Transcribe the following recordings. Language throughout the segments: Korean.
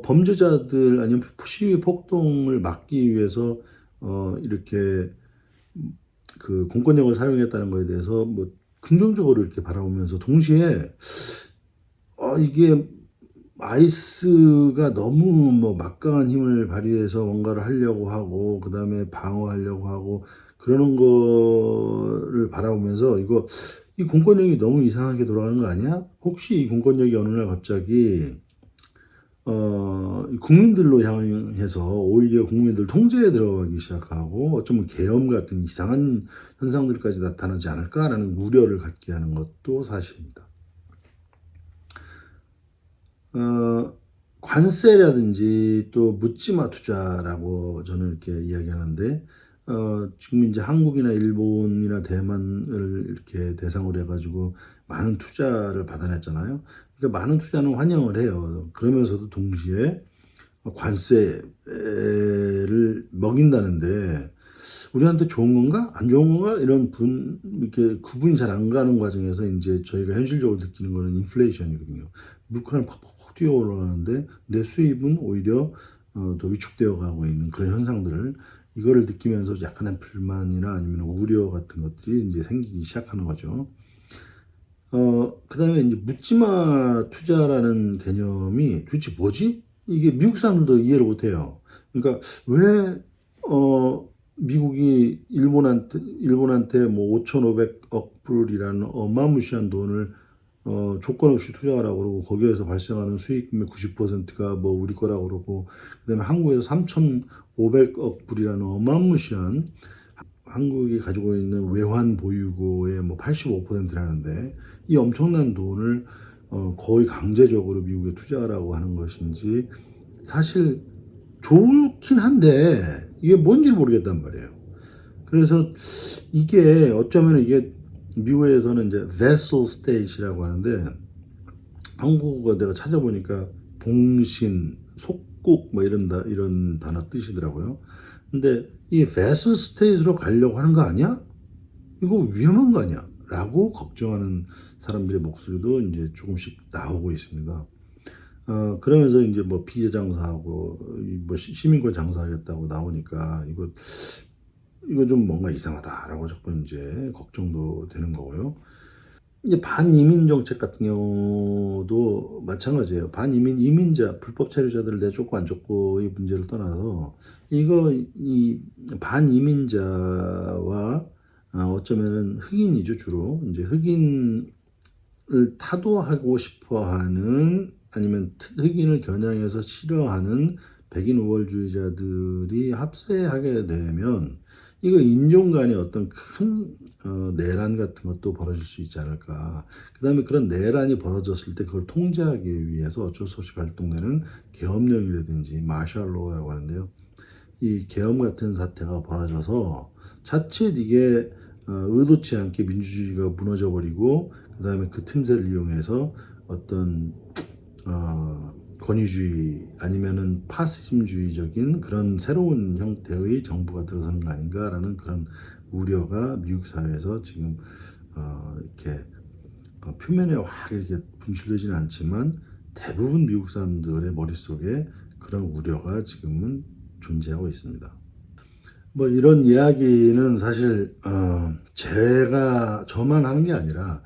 범죄자들 아니면 시위 폭동을 막기 위해서 이렇게 그 공권력을 사용했다는 것에 대해서 뭐 긍정적으로 이렇게 바라보면서 동시에 이게 아이스가 너무 뭐 막강한 힘을 발휘해서 뭔가를 하려고 하고 그다음에 방어하려고 하고 그러는 거를 바라보면서 이 공권력이 너무 이상하게 돌아가는 거 아니야? 혹시 이 공권력이 어느 날 갑자기 국민들로 향해서 오히려 국민들 통제에 들어가기 시작하고 어쩌면 계엄 같은 이상한 현상들까지 나타나지 않을까라는 우려를 갖게 하는 것도 사실입니다. 관세라든지 또 묻지마 투자라고 저는 이렇게 이야기하는데, 지금 이제 한국이나 일본이나 대만을 이렇게 대상으로 해가지고 많은 투자를 받아냈잖아요. 그러니까 많은 투자는 환영을 해요. 그러면서도 동시에 관세를 먹인다는데, 우리한테 좋은 건가? 안 좋은 건가? 이렇게 구분이 잘 안 가는 과정에서 이제 저희가 현실적으로 느끼는 거는 인플레이션이거든요. 물가는 팍팍팍 뛰어 올라가는데 내 수입은 오히려 더 위축되어 가고 있는 그런 현상들을 이거를 느끼면서 약간의 불만이나 아니면 우려 같은 것들이 이제 생기기 시작하는 거죠. 그다음에 이제 묻지마 투자라는 개념이 도대체 뭐지? 이게 미국 사람들도 이해를 못 해요. 그러니까 왜, 미국이 일본한테 뭐 5,500억 불이라는 어마무시한 돈을 조건 없이 투자하라고 그러고 거기에서 발생하는 수익금의 90%가 뭐 우리 거라고 그러고 그다음에 한국에서 3,500억 불이라는 어마무시한 한국이 가지고 있는 외환 보유고의 뭐 85%라는데 이 엄청난 돈을 거의 강제적으로 미국에 투자하라고 하는 것인지 사실 좋긴 한데 이게 뭔지 모르겠단 말이에요. 그래서 이게 어쩌면 이게 미국에서는 이제 vessel state이라고 하는데 한국어 내가 찾아보니까 봉신, 속국 뭐 이런 단어 뜻이더라고요. 근데 이 vessel state로 가려고 하는 거 아니야? 이거 위험한 거 아니야? 라고 걱정하는 사람들의 목소리도 이제 조금씩 나오고 있습니다. 그러면서 이제 뭐 피해 장사하고 뭐 시민권 장사하겠다고 나오니까 이거 좀 뭔가 이상하다라고 자꾸 이제 걱정도 되는 거고요. 이제 반이민 정책 같은 경우도 마찬가지예요. 이민자, 불법 체류자들을 내쫓고 안 쫓고의 문제를 떠나서 이 반이민자와 어쩌면은 흑인이죠, 주로. 이제 흑인을 타도하고 싶어 하는 아니면 흑인을 겨냥해서 싫어하는 백인 우월주의자들이 합세하게 되면 이거 인종 간의 어떤 큰 내란 같은 것도 벌어질 수 있지 않을까. 그 다음에 그런 내란이 벌어졌을 때 그걸 통제하기 위해서 어쩔 수 없이 발동되는 계엄령이라든지 마샬로라고 하는데요. 이 계엄 같은 사태가 벌어져서 자칫 이게 의도치 않게 민주주의가 무너져 버리고 그 다음에 그 틈새를 이용해서 어떤 권위주의 아니면은 파시즘주의적인 그런 새로운 형태의 정부가 들어서는 거 아닌가라는 그런 우려가 미국 사회에서 지금 이렇게 표면에 확 이렇게 분출되지는 않지만 대부분 미국 사람들의 머릿속에 그런 우려가 지금은 존재하고 있습니다. 뭐 이런 이야기는 사실 제가 저만 하는 게 아니라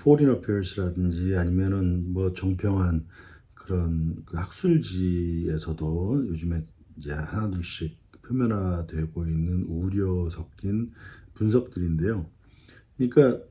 Foreign Affairs라든지 아니면은 뭐 정평한 그런 그 학술지에서도 요즘에 이제 하나둘씩 표면화되고 있는 우려 섞인 분석들인데요. 그러니까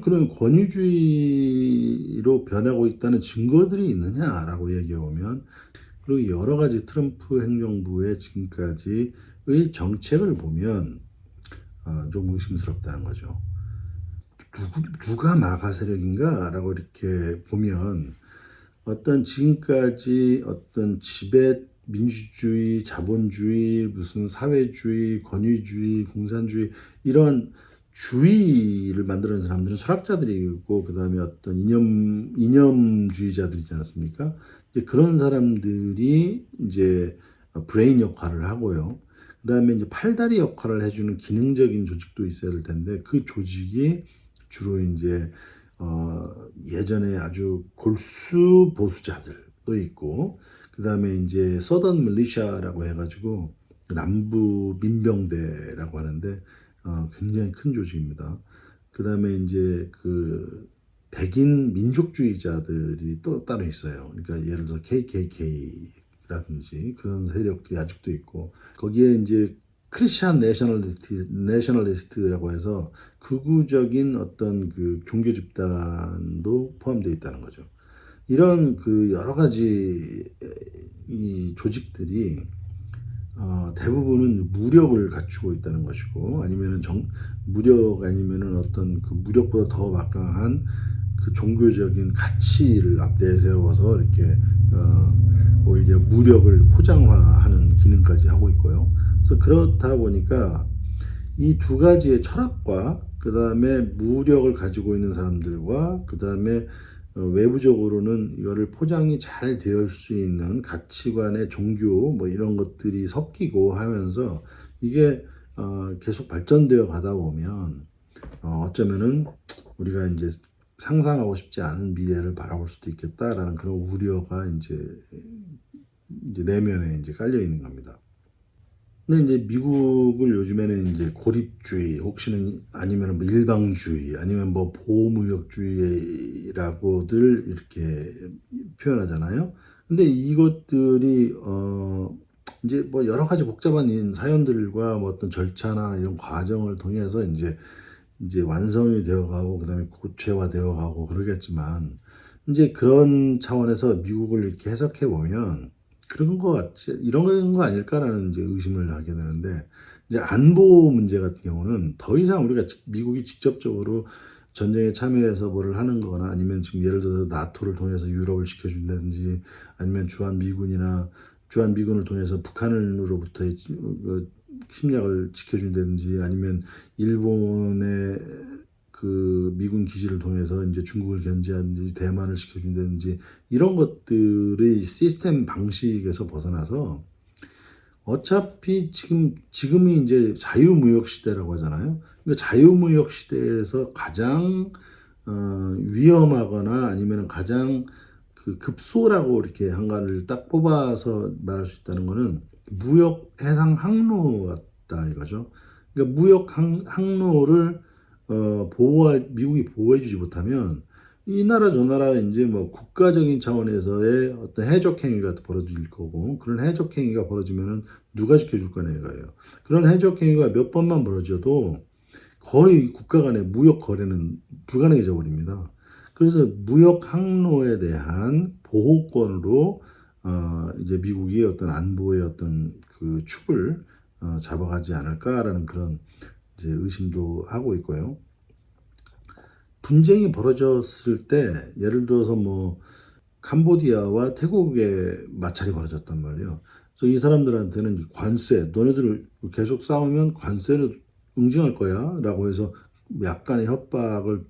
그런 권위주의로 변하고 있다는 증거들이 있느냐라고 얘기해 보면 그리고 여러 가지 트럼프 행정부의 지금까지의 정책을 보면 좀 의심스럽다는 거죠. 누가 마가 세력인가라고 이렇게 보면 어떤 지금까지 어떤 지배 민주주의, 자본주의, 무슨 사회주의, 권위주의, 공산주의 이런 주의를 만드는 사람들은 철학자들이고 그다음에 어떤 이념주의자들이지 않습니까? 이제 그런 사람들이 이제 브레인 역할을 하고요. 그다음에 이제 팔다리 역할을 해주는 기능적인 조직도 있어야 될 텐데 그 조직이 주로 이제 예전에 아주 골수 보수자들 또 있고, 그 다음에 이제 서던 밀리샤라고 해가지고 남부 민병대라고 하는데 굉장히 큰 조직입니다. 그 다음에 이제 그 백인 민족주의자들이 또 따로 있어요. 그러니까 예를 들어 KKK라든지 그런 세력들이 아직도 있고, 거기에 이제 크리스찬 내셔널리스트라고 해서 극우적인 어떤 그 종교 집단도 포함되어 있다는 거죠. 이런 그 여러 가지 이 조직들이 대부분은 무력을 갖추고 있다는 것이고, 아니면은 무력 아니면은 어떤 그 무력보다 더 막강한 그 종교적인 가치를 내세워서 이렇게 오히려 무력을 포장화하는 기능까지 하고 있고요. 그래서 그렇다 보니까 이 두 가지의 철학과 그 다음에 무력을 가지고 있는 사람들과 그 다음에 외부적으로는 이거를 포장이 잘 되어 수 있는 가치관의 종교 뭐 이런 것들이 섞이고 하면서 이게 계속 발전되어 가다 보면 어쩌면은 우리가 이제 상상하고 싶지 않은 미래를 바라볼 수도 있겠다라는 그런 우려가 이제 내면에 이제 깔려 있는 겁니다. 근데 이제 미국을 요즘에는 이제 고립주의, 혹시는 아니면 뭐 일방주의, 아니면 뭐 보호무역주의라고들 이렇게 표현하잖아요. 근데 이것들이 이제 뭐 여러 가지 복잡한 사연들과 뭐 어떤 절차나 이런 과정을 통해서 이제 완성이 되어가고 그다음에 구체화되어가고 그러겠지만, 이제 그런 차원에서 미국을 이렇게 해석해 보면 그런 거 같지, 이런 거 아닐까라는 이제 의심을 하게 되는데, 이제 안보 문제 같은 경우는 더 이상 우리가 미국이 직접적으로 전쟁에 참여해서 뭐를 하는 거나, 아니면 지금 예를 들어서 나토를 통해서 유럽을 지켜준다든지, 아니면 주한미군을 통해서 북한으로부터의 침략을 지켜준다든지, 아니면 일본의 그 미군 기지를 통해서 이제 중국을 견제하든지 대만을 지켜준다든지, 이런 것들의 시스템 방식에서 벗어나서 어차피 지금이 이제 자유무역 시대라고 하잖아요. 그러니까 자유무역 시대에서 가장 위험하거나 아니면 가장 그 급소라고 이렇게 한가를 딱 뽑아서 말할 수 있다는 거는 무역 해상 항로 같다 이거죠. 그러니까 무역 항로를 미국이 보호해주지 못하면 이 나라 저 나라 이제 뭐 국가적인 차원에서의 어떤 해적 행위가 벌어질 거고, 그런 해적 행위가 벌어지면은 누가 지켜줄 거냐 이거예요. 그런 해적 행위가 몇 번만 벌어져도 거의 국가 간의 무역 거래는 불가능해져 버립니다. 그래서 무역 항로에 대한 보호권으로 이제 미국이 어떤 안보의 어떤 그 축을 잡아가지 않을까라는 그런 이제 의심도 하고 있고요. 분쟁이 벌어졌을 때 예를 들어서 뭐 캄보디아와 태국의 마찰이 벌어졌단 말이에요. 그래서 이 사람들한테는 관세, 너네들 계속 싸우면 관세를 응징할 거야 라고 해서 약간의 협박을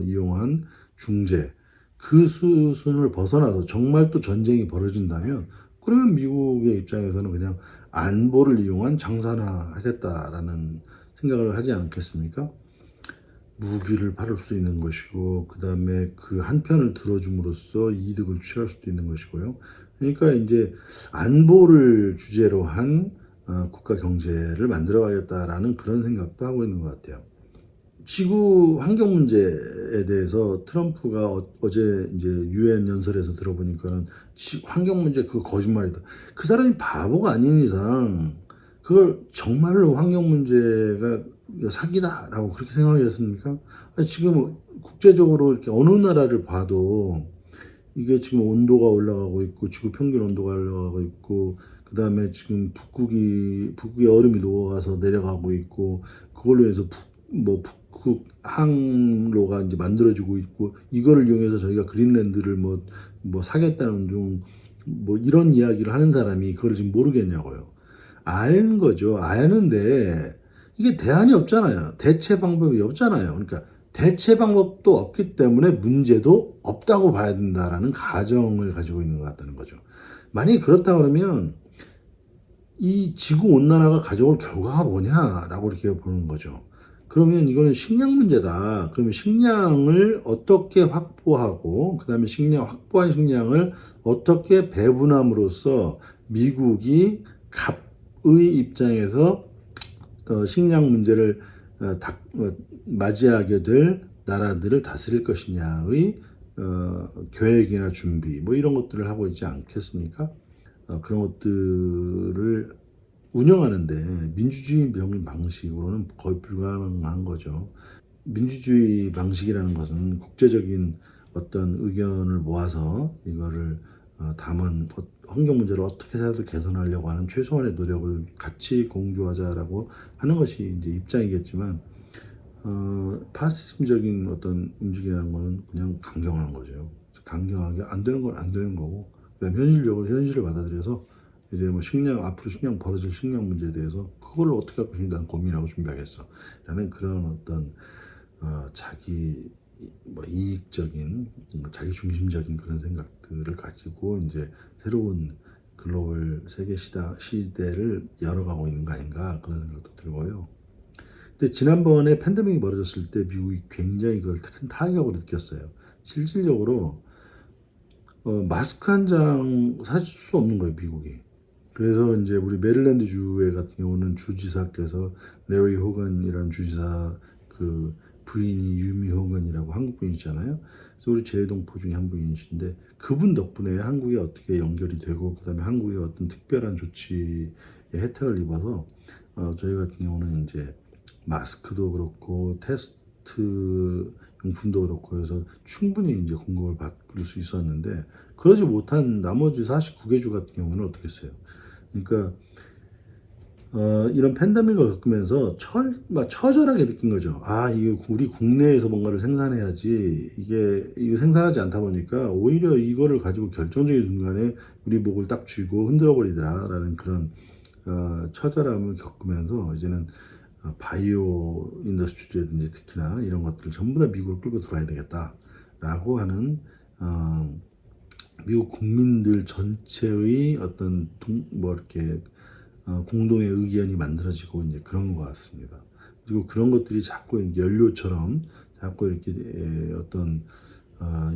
이용한 중재, 그 수순을 벗어나서 정말 또 전쟁이 벌어진다면, 그러면 미국의 입장에서는 그냥 안보를 이용한 장사나 하겠다라는 생각을 하지 않겠습니까? 무기를 팔을 수 있는 것이고, 그 다음에 그 한편을 들어줌으로써 이득을 취할 수도 있는 것이고요. 그러니까 이제 안보를 주제로 한 국가 경제를 만들어 가겠다라는 그런 생각도 하고 있는 것 같아요. 지구 환경 문제에 대해서 트럼프가 어제 이제 유엔 연설에서 들어보니까는 환경 문제 그거 거짓말이다. 그 사람이 바보가 아닌 이상 그걸 정말로 환경 문제가 사기다라고 그렇게 생각하셨습니까? 지금 국제적으로 이렇게 어느 나라를 봐도 이게 지금 온도가 올라가고 있고, 지구 평균 온도가 올라가고 있고, 그 다음에 지금 북극의 얼음이 녹아가서 내려가고 있고, 그걸로 해서 북극 항로가 이제 만들어지고 있고, 이거를 이용해서 저희가 그린랜드를 뭐 사겠다는 뭐 이런 이야기를 하는 사람이 그걸 지금 모르겠냐고요. 아는 거죠. 아는데 이게 대안이 없잖아요. 대체 방법이 없잖아요. 그러니까 대체 방법도 없기 때문에 문제도 없다고 봐야 된다라는 가정을 가지고 있는 것 같다는 거죠. 만약에 그렇다 그러면 이 지구 온난화가 가져올 결과가 뭐냐라고 이렇게 보는 거죠. 그러면 이거는 식량 문제다. 그러면 식량을 어떻게 확보하고, 그 다음에 확보한 식량을 어떻게 배분함으로써 미국이 갑의 입장에서 식량 문제를 맞이하게 될 나라들을 다스릴 것이냐의 계획이나 준비, 뭐 이런 것들을 하고 있지 않겠습니까? 그런 것들을 운영하는데 민주주의 방식으로는 거의 불가능한 거죠. 민주주의 방식이라는 것은 국제적인 어떤 의견을 모아서 이거를 다만 환경 문제를 어떻게라도 개선하려고 하는 최소한의 노력을 같이 공조하자라고 하는 것이 이제 입장이겠지만, 파시즘적인 어떤 움직임이라는 것은 그냥 강경한 거죠. 강경하게 안 되는 건 안 되는 거고, 그다음 현실을 받아들여서 이제 뭐 앞으로 벌어질 식량 문제에 대해서 그걸 어떻게 할 것인가 고민하고 준비하겠어 라는 그런 어떤 자기 뭐 이익적인, 자기 중심적인 그런 생각들을 가지고 이제 새로운 글로벌 세계 시대를 열어가고 있는 거 아닌가 그런 생각도 들고요. 근데 지난번에 팬데믹이 벌어졌을 때 미국이 굉장히 그걸 큰 타격으로 느꼈어요. 실질적으로 마스크 한 장 사줄 수 없는 거예요, 미국이. 그래서 이제 우리 메릴랜드 주에 같은 경우는 주지사께서 레리 호건이라는 주지사 그 부인이 유미 호건이라고 한국 분이잖아요. 그래서 우리 재외동포 중에 한 분이신데 그분 덕분에 한국에 어떻게 연결이 되고 그다음에 한국의 어떤 특별한 조치의 혜택을 입어서 저희 같은 경우는 이제 마스크도 그렇고 테스트 용품도 그렇고 해서 충분히 이제 공급을 받을 수 있었는데 그러지 못한 나머지 49개 주 같은 경우는 어떻게 했어요? 그러니까 이런 팬데믹을 겪으면서 처절하게 느낀 거죠. 이게 우리 국내에서 뭔가를 생산해야지 이게 생산하지 않다 보니까 오히려 이거를 가지고 결정적인 순간에 우리 목을 딱 쥐고 흔들어 버리더라라는 그런 처절함을 겪으면서 이제는 바이오 인더스트리라든지 특히나 이런 것들을 전부 다 미국을 끌고 들어와야 되겠다라고 하는 미국 국민들 전체의 어떤 이렇게 공동의 의견이 만들어지고 이제 그런 것 같습니다. 그리고 그런 것들이 자꾸 연료처럼 자꾸 이렇게 어떤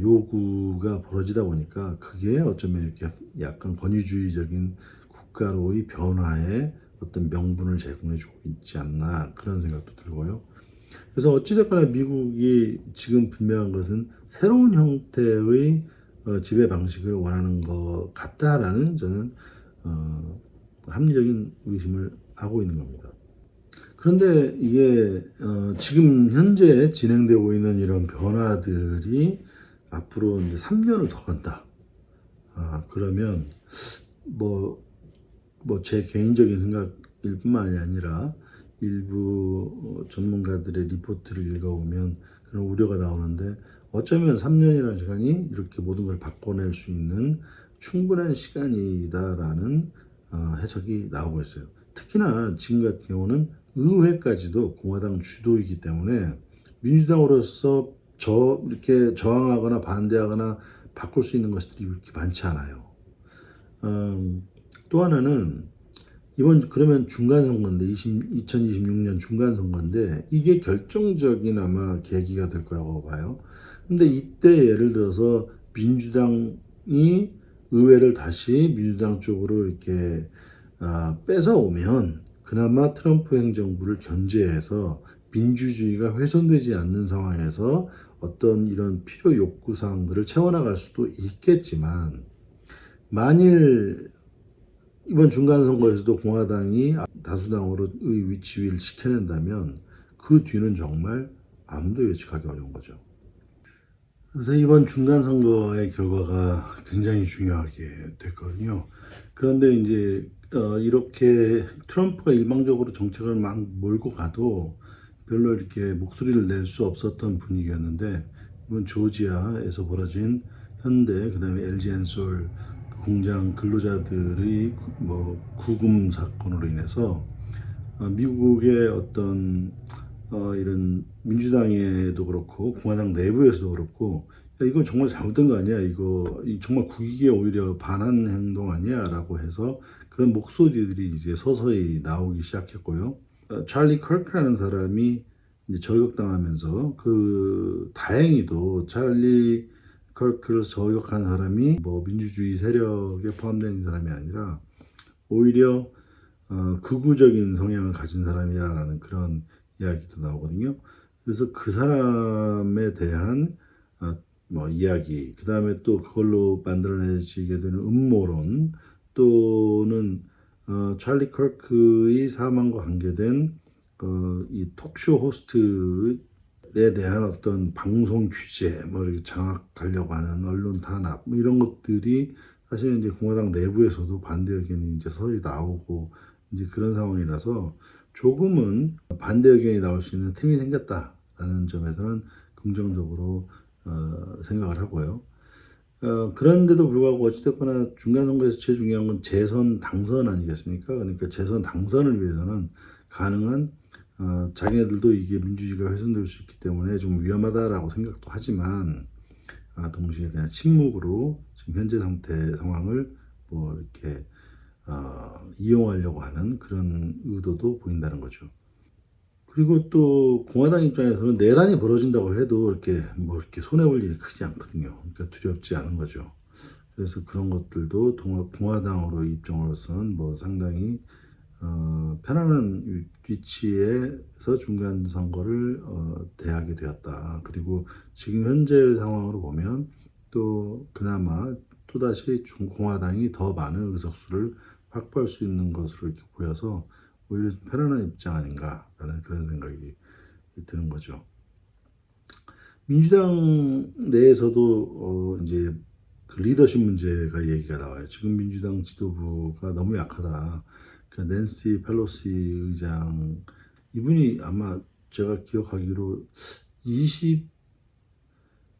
요구가 벌어지다 보니까 그게 어쩌면 이렇게 약간 권위주의적인 국가로의 변화에 어떤 명분을 제공해주고 있지 않나 그런 생각도 들고요. 그래서 어찌됐거나 미국이 지금 분명한 것은 새로운 형태의 지배 방식을 원하는 것 같다라는 저는 합리적인 의심을 하고 있는 겁니다. 그런데 이게 지금 현재 진행되고 있는 이런 변화들이 앞으로 이제 3년을 더 간다. 그러면 제 개인적인 생각일 뿐만이 아니라 일부 전문가들의 리포트를 읽어보면 그런 우려가 나오는데 어쩌면 3년이라는 시간이 이렇게 모든 걸 바꿔낼 수 있는 충분한 시간이다라는 해석이 나오고 있어요. 특히나 지금 같은 경우는 의회까지도 공화당 주도이기 때문에 민주당으로서 이렇게 저항하거나 반대하거나 바꿀 수 있는 것들이 그렇게 많지 않아요. 또 하나는 그러면 중간선거인데 2026년 중간선거인데 이게 결정적인 아마 계기가 될 거라고 봐요. 근데 이때 예를 들어서 민주당이 의회를 다시 민주당 쪽으로 이렇게 뺏어오면 그나마 트럼프 행정부를 견제해서 민주주의가 훼손되지 않는 상황에서 어떤 이런 필요 욕구 사항들을 채워나갈 수도 있겠지만 만일 이번 중간선거에서도 공화당이 다수당으로의 위치를 지켜낸다면 그 뒤는 정말 아무도 예측하기 어려운 거죠. 그래서 이번 중간선거의 결과가 굉장히 중요하게 됐거든요. 그런데 이제 이렇게 트럼프가 일방적으로 정책을 막 몰고 가도 별로 이렇게 목소리를 낼 수 없었던 분위기였는데 이번 조지아에서 벌어진 현대 그다음에 LG 엔솔 공장 근로자들의 구금 사건으로 인해서 미국의 어떤 이런 민주당에도 그렇고 공화당 내부에서도 그렇고 이건 정말 잘못된 거 아니야? 이거 정말 국익에 오히려 반한 행동 아니야?라고 해서 그런 목소리들이 이제 서서히 나오기 시작했고요. 찰리 커크라는 사람이 이제 저격당하면서 다행히도 찰리 커크를 저격한 사람이 뭐 민주주의 세력에 포함된 사람이 아니라 오히려 극우적인 성향을 가진 사람이라는 그런 이야기도 나오거든요. 그래서 그 사람에 대한 뭐 이야기, 그 다음에 또 그걸로 만들어내지게 되는 음모론, 또는 찰리 커크의 사망과 관계된 이 톡쇼 호스트에 대한 어떤 방송 규제, 뭐 이렇게 장악하려고 하는 언론 탄압, 뭐 이런 것들이 사실 이제 공화당 내부에서도 반대 의견이 이제 서서히 나오고 이제 그런 상황이라서 조금은 반대 의견이 나올 수 있는 틈이 생겼다라는 점에서는 긍정적으로 생각을 하고요. 그런데도 불구하고 어찌됐거나 중간선거에서 제일 중요한 건 재선 당선 아니겠습니까? 그러니까 재선 당선을 위해서는 가능한 자기네들도 이게 민주주의가 훼손될 수 있기 때문에 좀 위험하다라고 생각도 하지만 동시에 그냥 침묵으로 지금 현재 상황을 뭐 이렇게 이용하려고 하는 그런 의도도 보인다는 거죠. 그리고 또 공화당 입장에서는 내란이 벌어진다고 해도 이렇게 손해 볼 일이 크지 않거든요. 그러니까 두렵지 않은 거죠. 그래서 그런 것들도 공화당으로 입장으로서는 뭐 상당히 편안한 위치에서 중간 선거를 대하게 되었다. 그리고 지금 현재 상황으로 보면 또 그나마 또다시 공화당이 더 많은 의석수를 확보할 수 있는 것으로 이렇게 보여서 오히려 편안한 입장 아닌가라는 그런 생각이 드는 거죠. 민주당 내에서도 이제 그 리더십 문제가 얘기가 나와요. 지금 민주당 지도부가 너무 약하다. 그 낸시 펠로시 의장, 이분이 아마 제가 기억하기로 21선,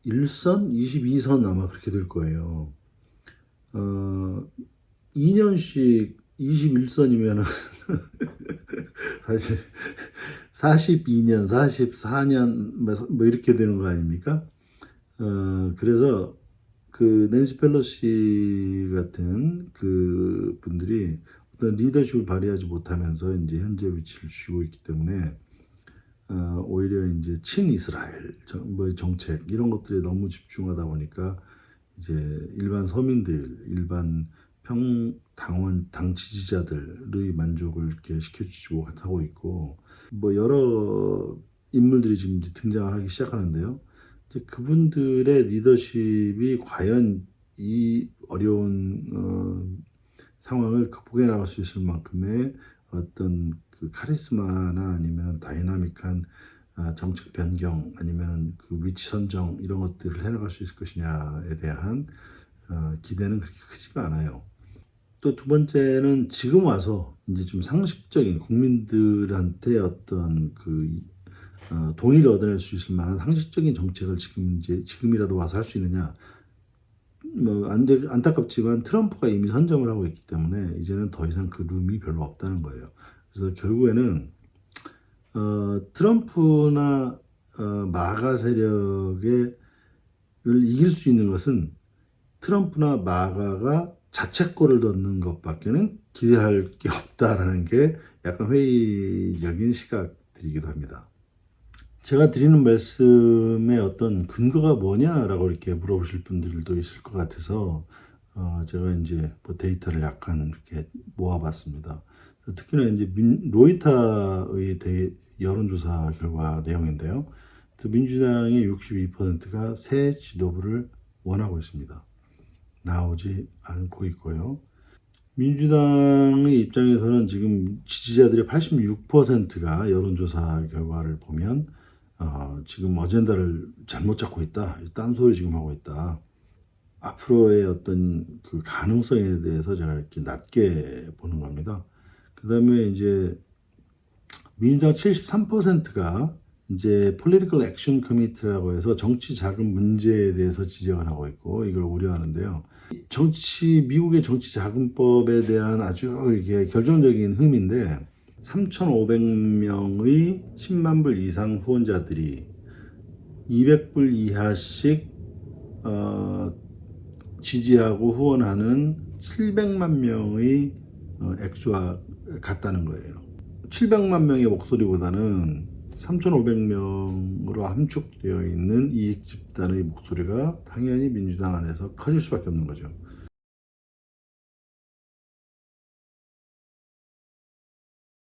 22선 아마 그렇게 될 거예요. 2년씩 21선이면은 사실 42년, 44년 뭐 이렇게 되는 거 아닙니까? 그래서 그 낸시 펠로시 같은 그 분들이 어떤 리더십을 발휘하지 못하면서 이제 현재 위치를 쥐고 있기 때문에 오히려 이제 친이스라엘 뭐 정책 이런 것들에 너무 집중하다 보니까 이제 일반 서민들, 일반 당 지지자들의 만족을 이렇게 시켜주지 못하고 있고, 뭐 여러 인물들이 지금 이제 등장을 하기 시작하는데요. 이제 그분들의 리더십이 과연 이 어려운 상황을 극복해 나갈 수 있을 만큼의 어떤 그 카리스마나 아니면 다이나믹한 정책 변경 아니면 그 위치 선정 이런 것들을 해나갈 수 있을 것이냐에 대한 기대는 그렇게 크지가 않아요. 또 두 번째는 지금 와서 이제 좀 상식적인 국민들한테 어떤 동의를 얻어낼 수 있을 만한 상식적인 정책을 지금이라도 와서 할 수 있느냐. 뭐 안타깝지만 트럼프가 이미 선점을 하고 있기 때문에 이제는 더 이상 그 룸이 별로 없다는 거예요. 그래서 결국에는 트럼프나 마가 세력을 이길 수 있는 것은 트럼프나 마가가 자책골을 넣는 것밖에는 기대할 게 없다라는 게 약간 회의적인 시각들이기도 합니다. 제가 드리는 말씀의 어떤 근거가 뭐냐라고 이렇게 물어보실 분들도 있을 것 같아서 제가 이제 뭐 데이터를 약간 이렇게 모아봤습니다. 특히나 이제 로이터의 여론조사 결과 내용인데요. 민주당의 62%가 새 지도부를 원하고 있습니다. 나오지 않고 있고요. 민주당의 입장에서는 지금 지지자들의 86%가 여론조사 결과를 보면 지금 어젠다를 잘못 잡고 있다. 딴소리 지금 하고 있다. 앞으로의 어떤 그 가능성에 대해서 제가 이렇게 낮게 보는 겁니다. 그 다음에 이제 민주당 73%가 이제 Political Action Committee라고 해서 정치 자금 문제에 대해서 지적을 하고 있고 이걸 우려하는데요. 미국의 정치 자금법에 대한 아주 이게 결정적인 흠인데 3,500명의 10만 불 이상 후원자들이 200불 이하씩 지지하고 후원하는 700만 명의 액수와 같다는 거예요. 700만 명의 목소리보다는 3,500명으로 함축되어 있는 이익 집단의 목소리가 당연히 민주당 안에서 커질 수밖에 없는 거죠.